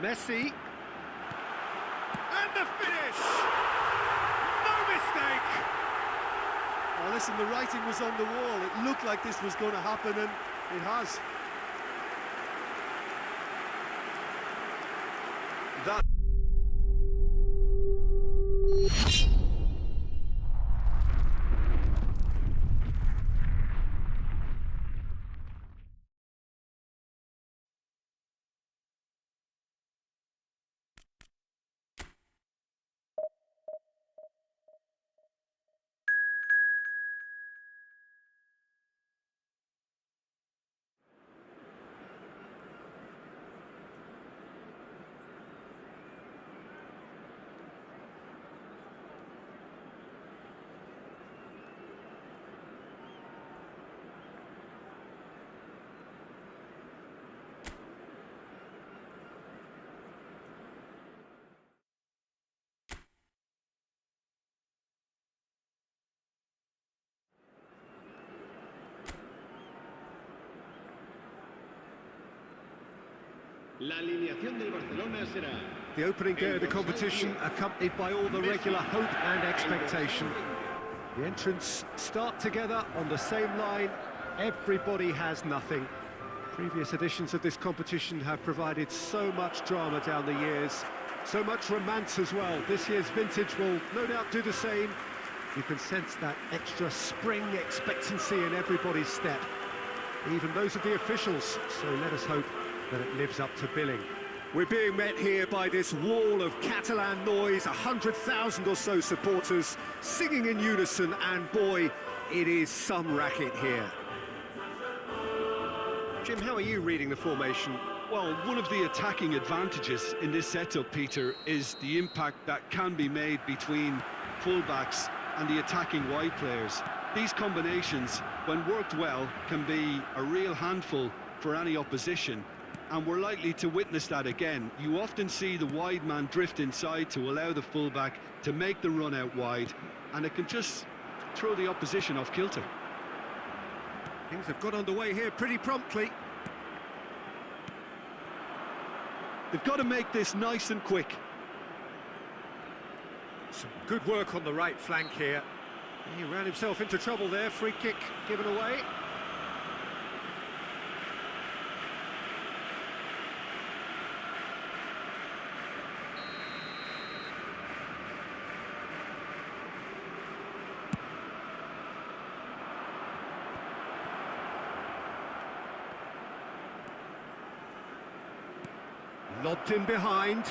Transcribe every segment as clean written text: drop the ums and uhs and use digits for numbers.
Messi. And the finish! No mistake! Well, listen, the writing was on the wall. It looked like this was going to happen, and it has. That... La alineación del Barcelona será... The opening day of the competition, accompanied by all the regular hope and expectation. The entrants start together on the same line. Everybody has nothing. Previous editions of this competition have provided so much drama down the years, so much romance as well. This year's vintage will no doubt do the same. You can sense that extra spring expectancy in everybody's step, even those of the officials, so let us hope that it lives up to billing. We're being met here by this wall of Catalan noise, 100,000 or so supporters singing in unison, and boy, it is some racket here. Jim, how are you reading the formation? Well, one of the attacking advantages in this setup, Peter, is the impact that can be made between fullbacks and the attacking wide players. These combinations, when worked well, can be a real handful for any opposition. And we're likely to witness that again. You often see the wide man drift inside to allow the fullback to make the run out wide, and it can just throw the opposition off kilter. Things have got underway here pretty promptly. They've got to make this nice and quick. Some good work on the right flank here. He ran himself into trouble there, free kick given away. Lobbed in behind.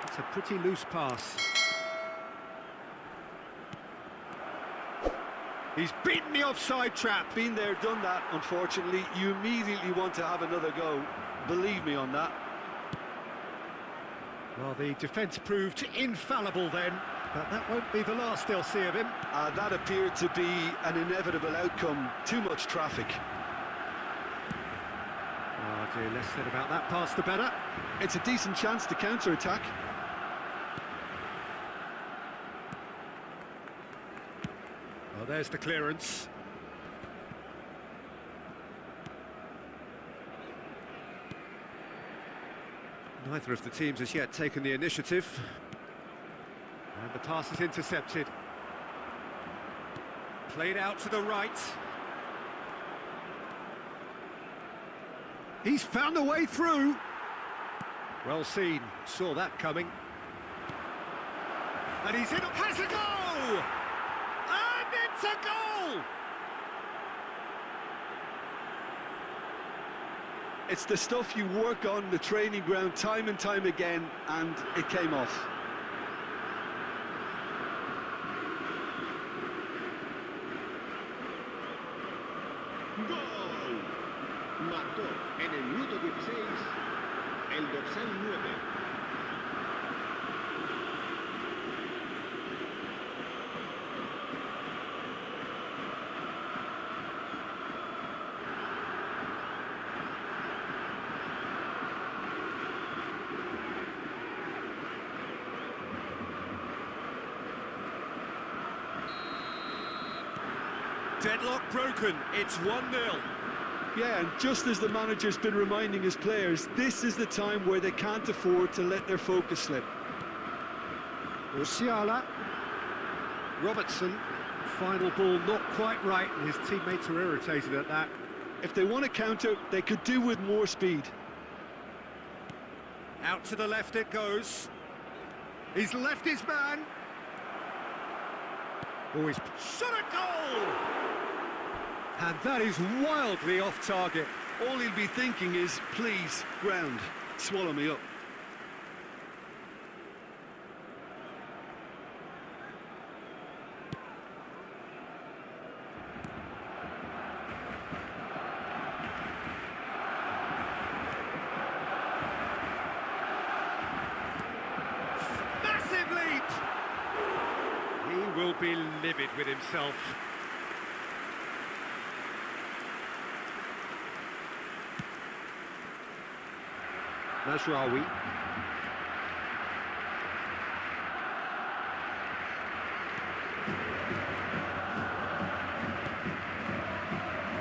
It's a pretty loose pass. He's beaten the offside trap. Been there, done that, unfortunately. You immediately want to have another go. Believe me on that. Well, the defence proved infallible then, but that won't be the last they'll see of him. That appeared to be an inevitable outcome. Too much traffic. Oh dear, less said about that pass the better. It's a decent chance to counter-attack. Well, there's the clearance. Neither of the teams has yet taken the initiative. And the pass is intercepted. Played out to the right. He's found a way through. Well seen, saw that coming. And he's in, has a goal! And it's a goal! It's the stuff you work on the training ground time and time again, and it came off. ¡Gol! Marcó en el minuto 16 el dorsal 9. Deadlock broken, it's 1-0. Yeah, and just as the manager's been reminding his players, this is the time where they can't afford to let their focus slip. Musiala. Robertson. Final ball not quite right, and his teammates are irritated at that. If they want to counter, they could do with more speed. Out to the left it goes. He's left his man. Oh, he's shot a goal! And that is wildly off target. All he'll be thinking is, please, ground, swallow me up. Massive leap! He will be livid with himself. Mazraoui.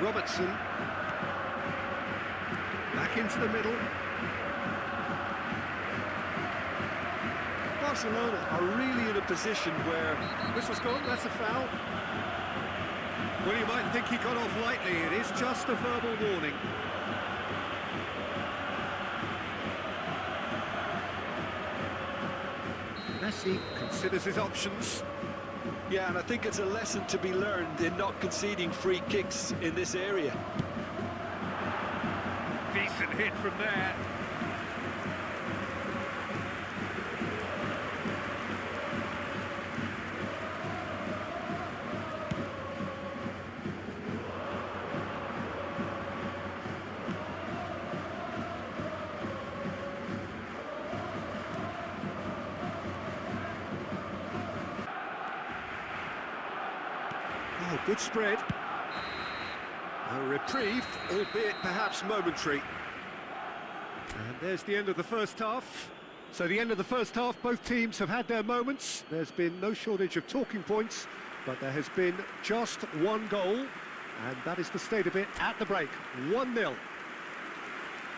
Robertson. Back into the middle. Barcelona are really in a position where... Whistle's gone, that's a foul. Well, you might think he got off lightly. It is just a verbal warning. Messi considers his options. Yeah, and I think it's a lesson to be learned in not conceding free kicks in this area. Decent hit from there. Oh, good spread. A reprieve, albeit perhaps momentary. And there's the end of the first half. So the end of the first half, both teams have had their moments. There's been no shortage of talking points, but there has been just one goal, and that is the state of it at the break. 1-0.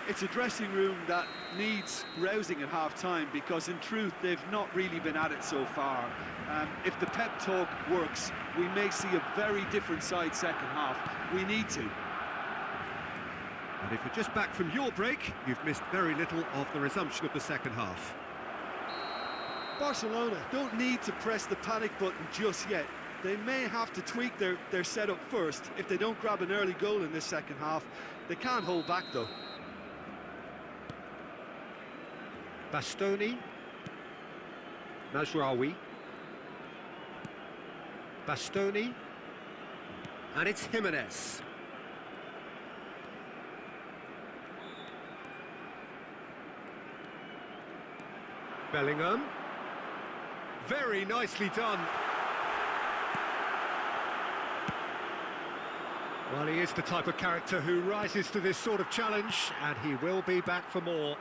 It's a dressing room that needs rousing at half-time because, in truth, they've not really been at it so far. If the pep talk works, we may see a very different side second half. We need to. And if you're just back from your break, you've missed very little of the resumption of the second half. Barcelona don't need to press the panic button just yet. They may have to tweak their setup first. If they don't grab an early goal in this second half, they can't hold back, though. Bastoni. Mazraoui. Bastoni. And it's Jimenez. Bellingham. Very nicely done. Well, he is the type of character who rises to this sort of challenge, and he will be back for more.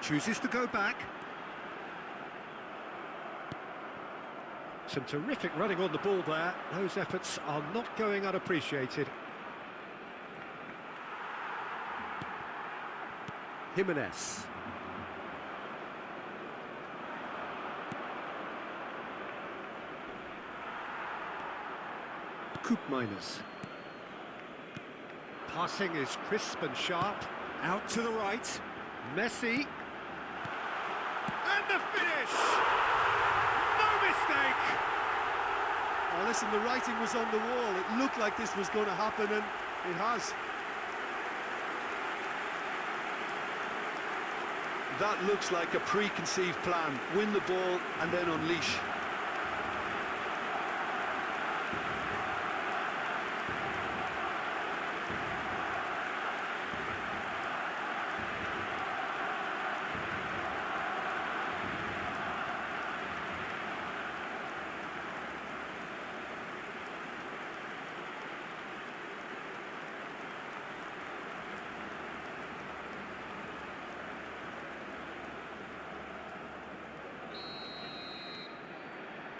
Chooses to go back. Some terrific running on the ball there. Those efforts are not going unappreciated. Jimenez. Koopmeiners. Passing is crisp and sharp. Out to the right. Messi. And the finish! No mistake! Oh, listen, the writing was on the wall. It looked like this was going to happen, and it has. That looks like a preconceived plan. Win the ball and then unleash.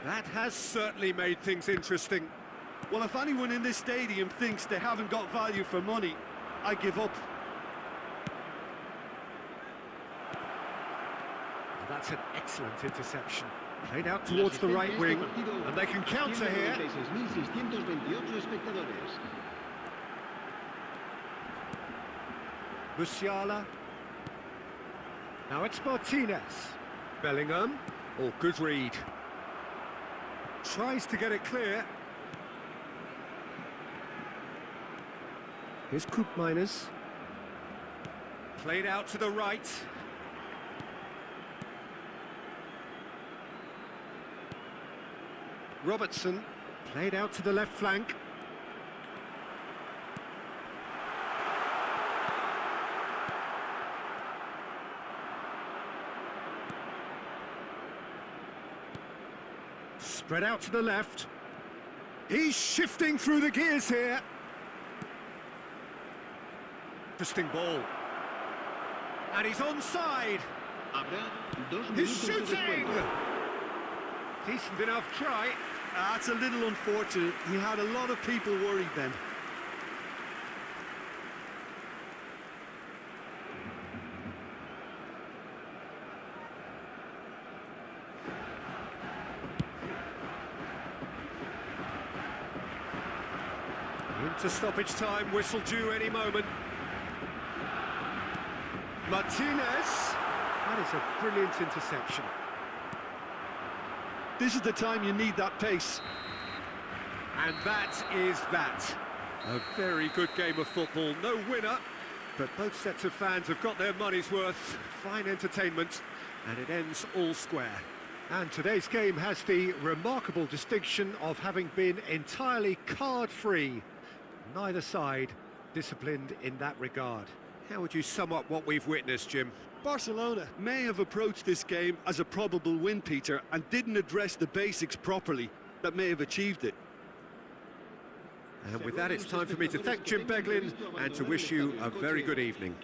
That has certainly made things interesting. Well, if anyone in this stadium thinks they haven't got value for money, I give up. That's an excellent interception. Played out towards the right wing, and they can counter here. 196.628 espectadores. Musiala. Now it's Martinez. Bellingham. Oh, good read. Tries to get it clear. Here's Koopmeiners. Played out to the right. Robertson. Played out to the left flank. Spread out to the left. He's shifting through the gears here. Interesting ball. And he's onside. Habrá 2 He's minutos de shooting! descuento. Decent enough try. That's a little unfortunate. He had a lot of people worried then. Into stoppage time, whistle due any moment. Martinez. That is a brilliant interception. This is the time you need that pace. And that is that. A very good game of football. No winner, but both sets of fans have got their money's worth. Fine entertainment, and it ends all square. And today's game has the remarkable distinction of having been entirely card-free. Neither side disciplined in that regard. How would you sum up what we've witnessed, Jim? Barcelona. May have approached this game as a probable win, Peter, and didn't address the basics properly that may have achieved it. And with that, it's time for me to thank Jim Beglin and to wish you a very good evening.